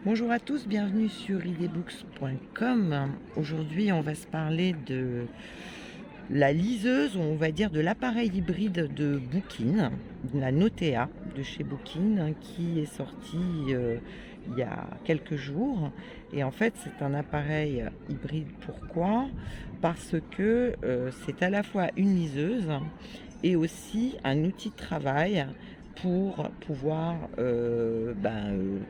Bonjour à tous, bienvenue sur idbooks.com. Aujourd'hui, on va se parler de la liseuse, ou on va dire de l'appareil hybride de Bookin, la Notea de chez Bookin, qui est sorti il y a quelques jours. Et en fait, c'est un appareil hybride. Pourquoi? Parce que c'est à la fois une liseuse et aussi un outil de travail pour pouvoir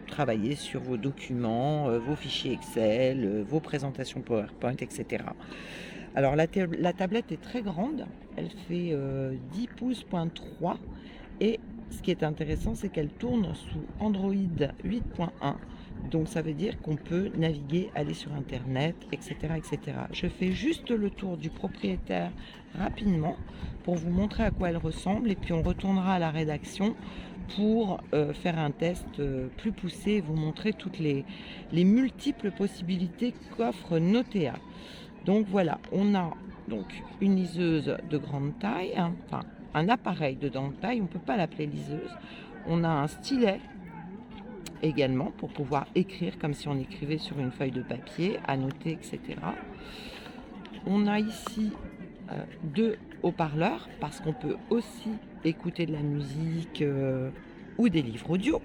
travailler sur vos documents, vos fichiers Excel, vos présentations PowerPoint, etc. Alors la tablette est très grande, elle fait 10 pouces.3 et ce qui est intéressant, c'est qu'elle tourne sous Android 8.1. Donc ça veut dire qu'on peut naviguer, aller sur Internet, etc., etc. Je fais juste le tour du propriétaire rapidement pour vous montrer à quoi elle ressemble et puis on retournera à la rédaction pour faire un test plus poussé et vous montrer toutes les multiples possibilités qu'offre Notea. Donc voilà, on a donc une liseuse de grande taille, enfin un appareil de grande taille, on ne peut pas l'appeler liseuse. On a un stylet également pour pouvoir écrire comme si on écrivait sur une feuille de papier, annoter, etc. On a ici deux haut-parleurs parce qu'on peut aussi écouter de la musique ou des livres audio.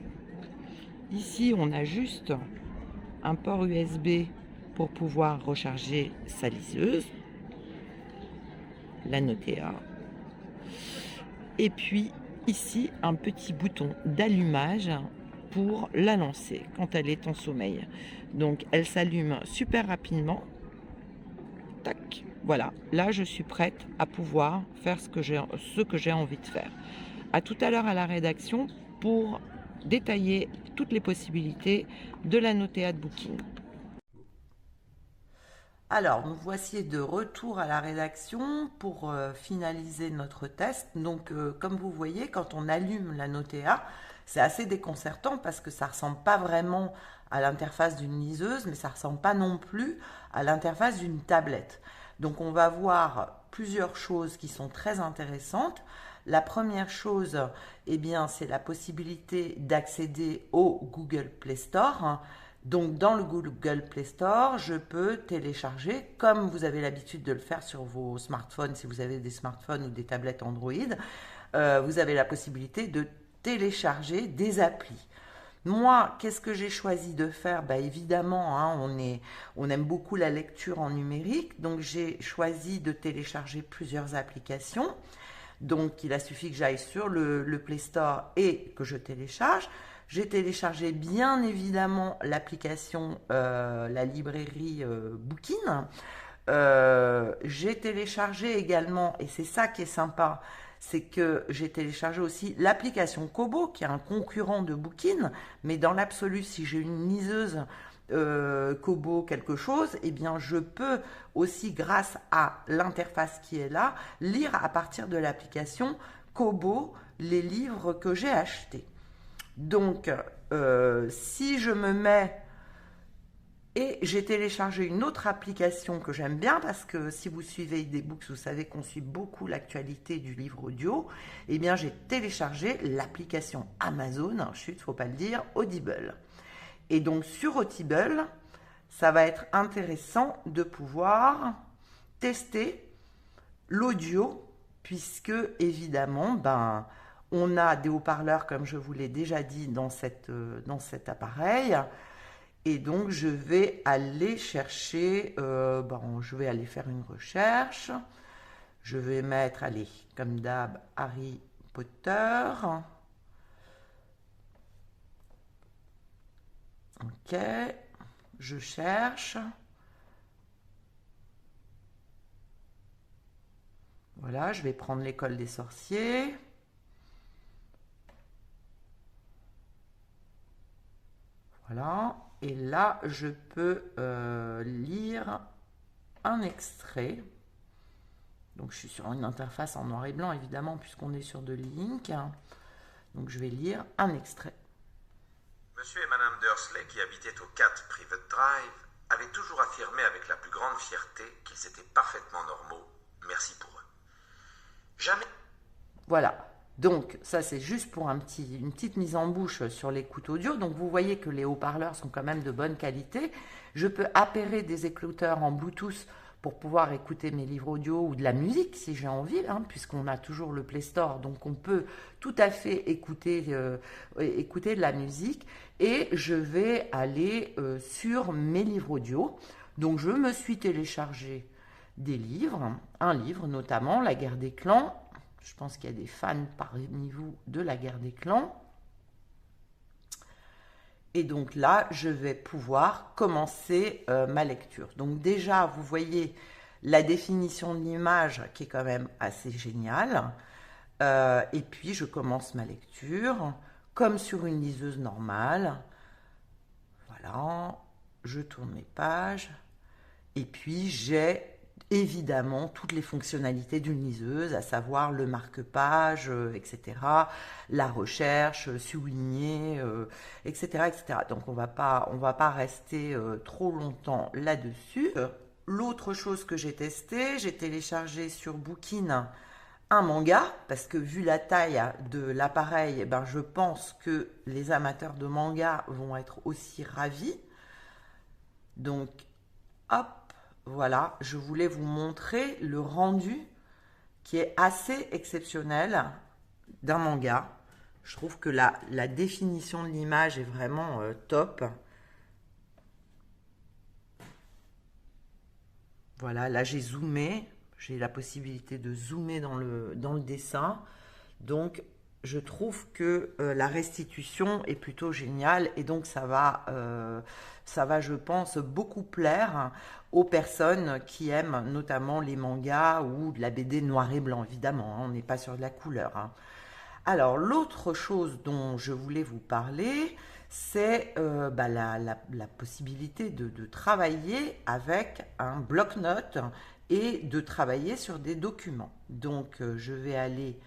Ici, on a juste un port USB pour pouvoir recharger sa liseuse, la Notea. Et puis ici, un petit bouton d'allumage pour la lancer quand elle est en sommeil. Donc elle s'allume super rapidement. Tac, voilà. Là, je suis prête à pouvoir faire ce que j'ai envie de faire. À tout à l'heure à la rédaction pour détailler toutes les possibilités de la Notea de Bookin. Alors, nous voici de retour à la rédaction pour finaliser notre test. Donc, comme vous voyez, quand on allume la Notea, c'est assez déconcertant parce que ça ne ressemble pas vraiment à l'interface d'une liseuse, mais ça ne ressemble pas non plus à l'interface d'une tablette. Donc, on va voir plusieurs choses qui sont très intéressantes. La première chose, eh bien, c'est la possibilité d'accéder au Google Play Store. Donc dans le Google Play Store, je peux télécharger, comme vous avez l'habitude de le faire sur vos smartphones, si vous avez des smartphones ou des tablettes Android, vous avez la possibilité de télécharger des applis. Moi, qu'est-ce que j'ai choisi de faire? Évidemment, on aime beaucoup la lecture en numérique, donc j'ai choisi de télécharger plusieurs applications. Donc il a suffi que j'aille sur le Play Store et que je télécharge. J'ai téléchargé bien évidemment l'application, la librairie Bookin. J'ai téléchargé également, et c'est ça qui est sympa, c'est que j'ai téléchargé aussi l'application Kobo, qui est un concurrent de Bookin, mais dans l'absolu, si j'ai une liseuse Kobo quelque chose, eh bien je peux aussi, grâce à l'interface qui est là, lire à partir de l'application Kobo les livres que j'ai achetés. Donc, si je me mets et j'ai téléchargé une autre application que j'aime bien parce que si vous suivez idBooks, vous savez qu'on suit beaucoup l'actualité du livre audio. Eh bien, j'ai téléchargé l'application Amazon, chut, faut pas le dire, Audible. Et donc, sur Audible, ça va être intéressant de pouvoir tester l'audio puisque, évidemment, on a des haut-parleurs, comme je vous l'ai déjà dit, dans cet appareil. Et donc, je vais aller chercher, je vais aller faire une recherche. Je vais mettre, allez, comme d'hab, Harry Potter. Ok, je cherche. Voilà, je vais prendre l'école des sorciers. Voilà, et là, je peux lire un extrait. Donc, je suis sur une interface en noir et blanc, évidemment, puisqu'on est sur de l'e-ink. Donc, je vais lire un extrait. Monsieur et Madame Dursley, qui habitaient au 4 Private Drive, avaient toujours affirmé avec la plus grande fierté qu'ils étaient parfaitement normaux. Merci pour eux. Jamais. Voilà. Donc ça c'est juste pour une petite mise en bouche sur l'écoute audio. Donc vous voyez que les haut-parleurs sont quand même de bonne qualité. Je peux appairer des écouteurs en Bluetooth pour pouvoir écouter mes livres audio ou de la musique si j'ai envie, hein, puisqu'on a toujours le Play Store, donc on peut tout à fait écouter de la musique. Et je vais aller sur mes livres audio. Donc je me suis téléchargé des livres, un livre notamment, La Guerre des Clans. Je pense qu'il y a des fans parmi vous de La Guerre des Clans. Et donc là, je vais pouvoir commencer ma lecture. Donc déjà, vous voyez la définition de l'image qui est quand même assez géniale. Et puis, je commence ma lecture comme sur une liseuse normale. Voilà, je tourne mes pages. Et puis, j'ai évidemment toutes les fonctionnalités d'une liseuse, à savoir le marque-page, etc., la recherche, souligner, etc., etc. Donc on va pas rester trop longtemps là-dessus. L'autre chose que j'ai testé, j'ai téléchargé sur Bookin un manga, parce que vu la taille de l'appareil, ben, je pense que les amateurs de manga vont être aussi ravis. Donc, hop, voilà, je voulais vous montrer le rendu qui est assez exceptionnel d'un manga. Je trouve que la définition de l'image est vraiment top. Voilà, là j'ai zoomé, j'ai la possibilité de zoomer dans le dessin. Donc, je trouve que la restitution est plutôt géniale et donc ça va, je pense, beaucoup plaire aux personnes qui aiment notamment les mangas ou de la BD noir et blanc, évidemment, hein, on n'est pas sur de la couleur. Hein. Alors, l'autre chose dont je voulais vous parler, c'est la possibilité de travailler avec un bloc-notes et de travailler sur des documents. Donc, je vais aller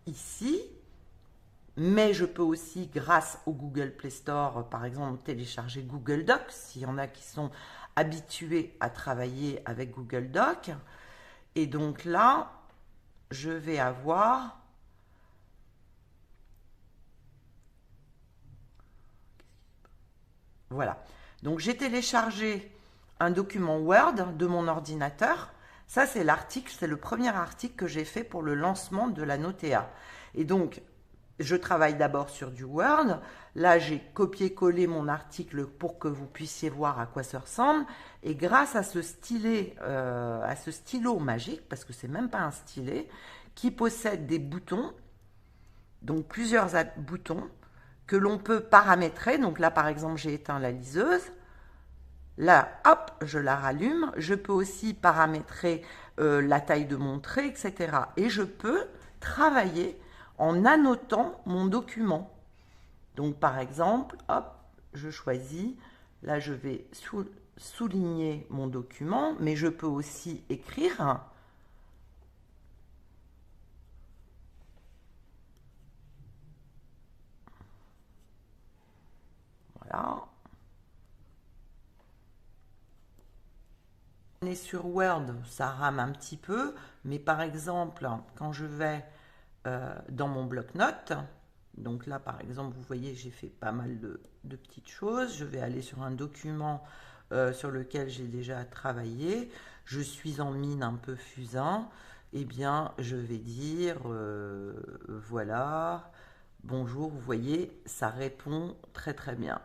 ici. Mais je peux aussi, grâce au Google Play Store, par exemple, télécharger Google Docs, s'il y en a qui sont habitués à travailler avec Google Docs. Et donc là, je vais avoir... Voilà. Donc j'ai téléchargé un document Word de mon ordinateur. Ça, c'est l'article, c'est le premier article que j'ai fait pour le lancement de la Notea. Et donc, je travaille d'abord sur du Word. Là, j'ai copié-collé mon article pour que vous puissiez voir à quoi ça ressemble. Et grâce à ce stylet, à ce stylo magique, parce que c'est même pas un stylet, qui possède des boutons, donc plusieurs boutons, que l'on peut paramétrer. Donc là, par exemple, j'ai éteint la liseuse. Là, hop, je la rallume. Je peux aussi paramétrer la taille de mon trait, etc. Et je peux travailler en annotant mon document. Donc, par exemple, hop, je choisis. Là, je vais souligner mon document, mais je peux aussi écrire. Voilà. On est sur Word, ça rame un petit peu, mais par exemple, quand je vais dans mon bloc-notes, donc là par exemple, vous voyez, j'ai fait pas mal de petites choses. Je vais aller sur un document sur lequel j'ai déjà travaillé. Je suis en mine un peu fusain. Eh bien, je vais dire, voilà, bonjour, vous voyez, ça répond très très bien.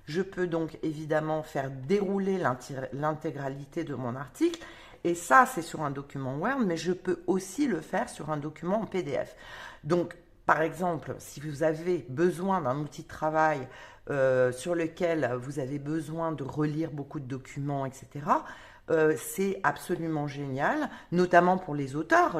Je peux donc évidemment faire dérouler l'intégralité de mon article. Et ça, c'est sur un document Word, mais je peux aussi le faire sur un document en PDF. Donc, par exemple, si vous avez besoin d'un outil de travail sur lequel vous avez besoin de relire beaucoup de documents, etc., c'est absolument génial, notamment pour les auteurs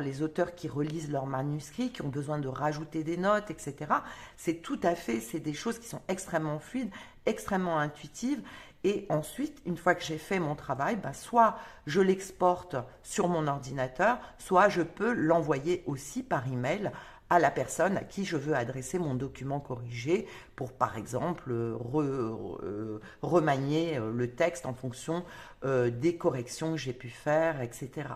qui relisent leurs manuscrits, qui ont besoin de rajouter des notes, etc. C'est des choses qui sont extrêmement fluides, extrêmement intuitives. Et ensuite, une fois que j'ai fait mon travail, soit je l'exporte sur mon ordinateur, soit je peux l'envoyer aussi par email à la personne à qui je veux adresser mon document corrigé pour, par exemple, remanier le texte en fonction des corrections que j'ai pu faire, etc.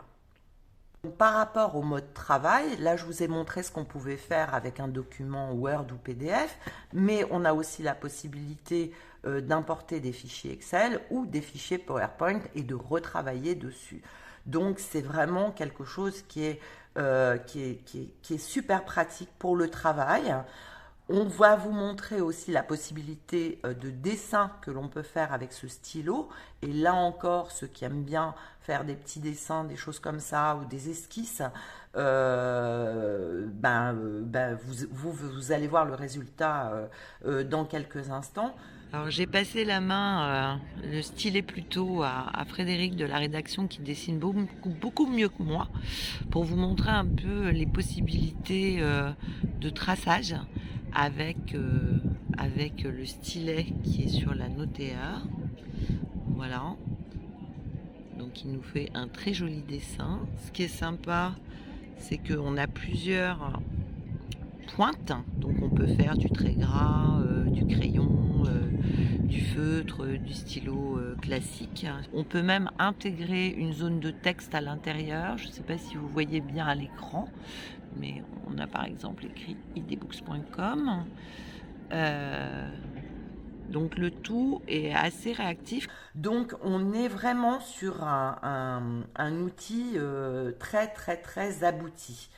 Par rapport au mode travail, là je vous ai montré ce qu'on pouvait faire avec un document Word ou PDF, mais on a aussi la possibilité d'importer des fichiers Excel ou des fichiers PowerPoint et de retravailler dessus. Donc c'est vraiment quelque chose qui est super pratique pour le travail. On va vous montrer aussi la possibilité de dessin que l'on peut faire avec ce stylo. Et là encore, ceux qui aiment bien faire des petits dessins, des choses comme ça, ou des esquisses, vous allez voir le résultat dans quelques instants. Alors j'ai passé la main, le stylet plutôt à Frédéric de la rédaction qui dessine beaucoup mieux que moi pour vous montrer un peu les possibilités de traçage avec le stylet qui est sur la Notea. Voilà. Donc il nous fait un très joli dessin. Ce qui est sympa, c'est qu'on a plusieurs pointes. Donc on peut faire du trait gras, du crayon, du feutre, du stylo classique. On peut même intégrer une zone de texte à l'intérieur. Je ne sais pas si vous voyez bien à l'écran, mais on a par exemple écrit idbooks.com. Donc le tout est assez réactif. Donc on est vraiment sur un outil très abouti.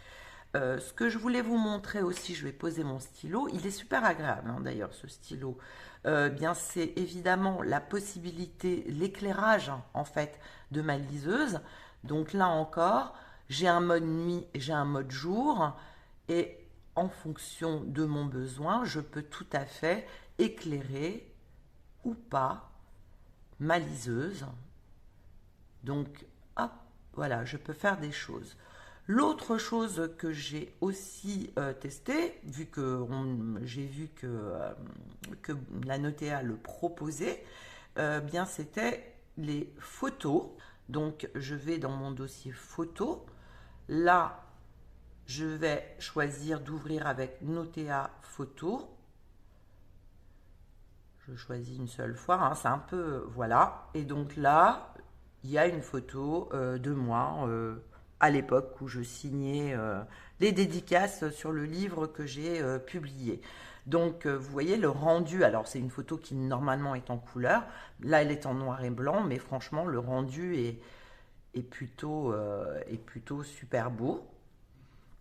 Ce que je voulais vous montrer aussi, je vais poser mon stylo. Il est super agréable d'ailleurs ce stylo. Bien c'est évidemment la possibilité, l'éclairage en fait de ma liseuse. Donc là encore, j'ai un mode nuit, j'ai un mode jour et en fonction de mon besoin, je peux tout à fait éclairer ou pas ma liseuse. Donc, hop, voilà, je peux faire des choses. L'autre chose que j'ai aussi testé, vu que j'ai vu que la Notea le proposait, bien c'était les photos. Donc, je vais dans mon dossier photos. Là, je vais choisir d'ouvrir avec Notea Photo. Je choisis une seule fois, c'est un peu, voilà. Et donc là, il y a une photo de moi à l'époque où je signais les dédicaces sur le livre que j'ai publié. Donc vous voyez le rendu, alors c'est une photo qui normalement est en couleur, là elle est en noir et blanc, mais franchement le rendu est plutôt super beau.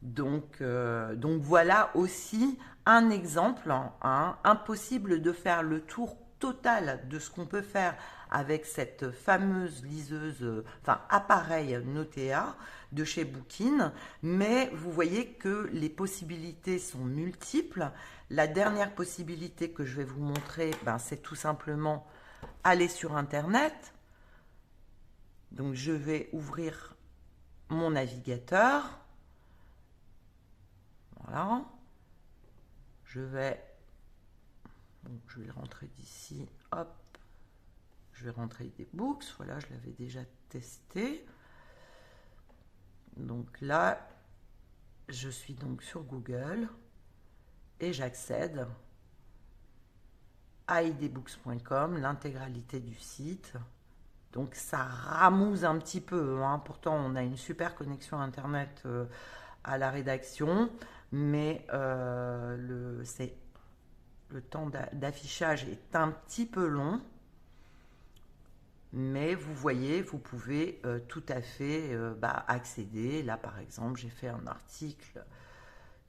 Donc voilà aussi un exemple, impossible de faire le tour total de ce qu'on peut faire avec cette fameuse liseuse, appareil Notea de chez Bookin, mais vous voyez que les possibilités sont multiples. La dernière possibilité que je vais vous montrer, c'est tout simplement aller sur Internet. Donc je vais ouvrir mon navigateur. Voilà. Je vais rentrer d'ici. Hop. Je vais rentrer idbooks. Voilà, je l'avais déjà testé. Donc là, je suis donc sur Google et j'accède à idbooks.com, l'intégralité du site. Donc ça ramouse un petit peu. Pourtant, on a une super connexion Internet à la rédaction, mais le temps d'affichage est un petit peu long, mais vous voyez, vous pouvez tout à fait accéder. Là par exemple, j'ai fait un article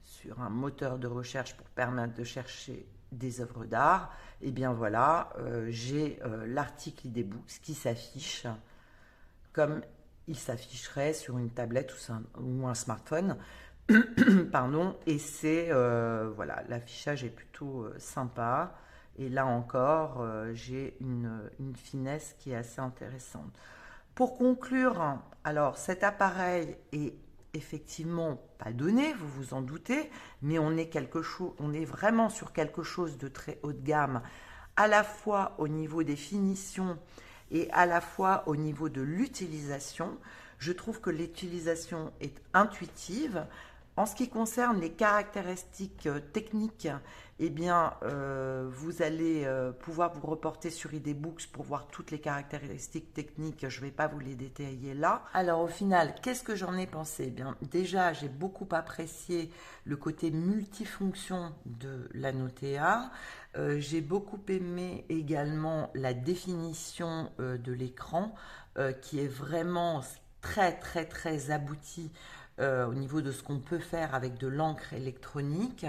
sur un moteur de recherche pour permettre de chercher des œuvres d'art. Et bien voilà, j'ai l'article idbooks qui s'affiche comme il s'afficherait sur une tablette ou un smartphone. Pardon, et c'est voilà, l'affichage est plutôt sympa, et là encore j'ai une finesse qui est assez intéressante. Pour conclure, alors cet appareil est effectivement pas donné, vous vous en doutez, mais on est vraiment sur quelque chose de très haut de gamme, à la fois au niveau des finitions et à la fois au niveau de l'utilisation. Je trouve que l'utilisation est intuitive. En ce qui concerne les caractéristiques techniques, eh bien, vous allez pouvoir vous reporter sur eDBooks pour voir toutes les caractéristiques techniques. Je ne vais pas vous les détailler là. Alors, au final, qu'est-ce que j'en ai pensé? Eh bien, déjà, j'ai beaucoup apprécié le côté multifonction de la Notea. J'ai beaucoup aimé également la définition de l'écran qui est vraiment très aboutie au niveau de ce qu'on peut faire avec de l'encre électronique.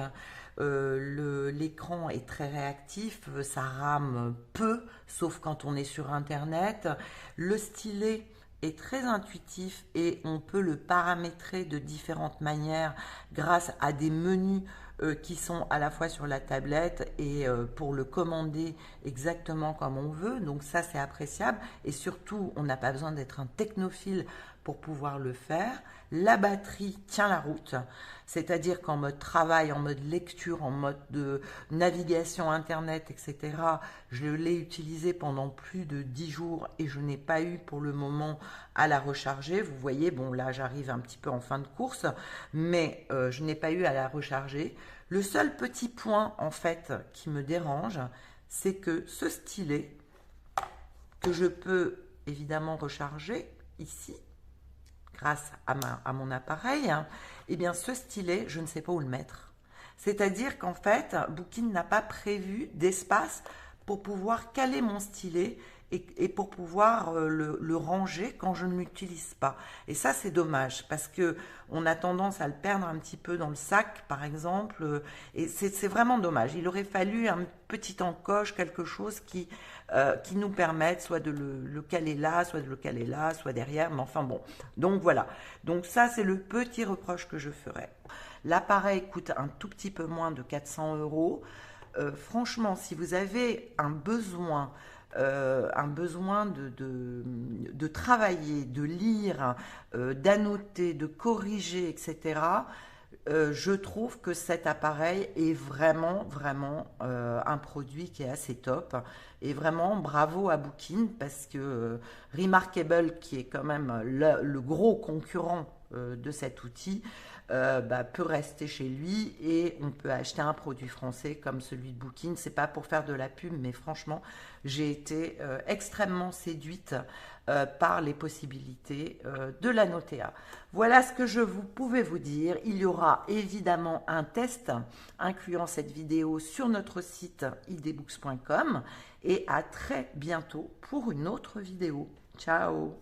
L'écran est très réactif, ça rame peu, sauf quand on est sur Internet. Le stylet est très intuitif et on peut le paramétrer de différentes manières grâce à des menus qui sont à la fois sur la tablette et pour le commander exactement comme on veut. Donc ça, c'est appréciable et surtout, on n'a pas besoin d'être un technophile pour pouvoir le faire. La batterie tient la route, c'est-à-dire qu'en mode travail, en mode lecture, en mode de navigation internet, etc., je l'ai utilisé pendant plus de 10 jours et je n'ai pas eu pour le moment à la recharger. Vous voyez, bon là j'arrive un petit peu en fin de course, mais je n'ai pas eu à la recharger. Le seul petit point en fait qui me dérange, c'est que ce stylet, que je peux évidemment recharger ici, grâce à mon appareil, eh bien ce stylet, je ne sais pas où le mettre. C'est-à-dire qu'en fait, Bookin n'a pas prévu d'espace pour pouvoir caler mon stylet et pour pouvoir le ranger quand je ne l'utilise pas. Et ça, c'est dommage parce que on a tendance à le perdre un petit peu dans le sac, par exemple. Et c'est vraiment dommage. Il aurait fallu un petit encoche, quelque chose qui nous permette soit de le caler là, soit de le caler là, soit derrière. Mais enfin bon. Donc voilà. Donc ça, c'est le petit reproche que je ferais. L'appareil coûte un tout petit peu moins de 400 €. Franchement, si vous avez un besoin de travailler, de lire, d'annoter, de corriger, etc., je trouve que cet appareil est vraiment un produit qui est assez top. Et vraiment, bravo à Bookin parce que Remarkable, qui est quand même le gros concurrent de cet outil, peut rester chez lui et on peut acheter un produit français comme celui de Bookin. C'est pas pour faire de la pub, mais franchement, j'ai été extrêmement séduite par les possibilités de la Notea. Voilà ce que je pouvais vous dire. Il y aura évidemment un test incluant cette vidéo sur notre site idbooks.com et à très bientôt pour une autre vidéo. Ciao!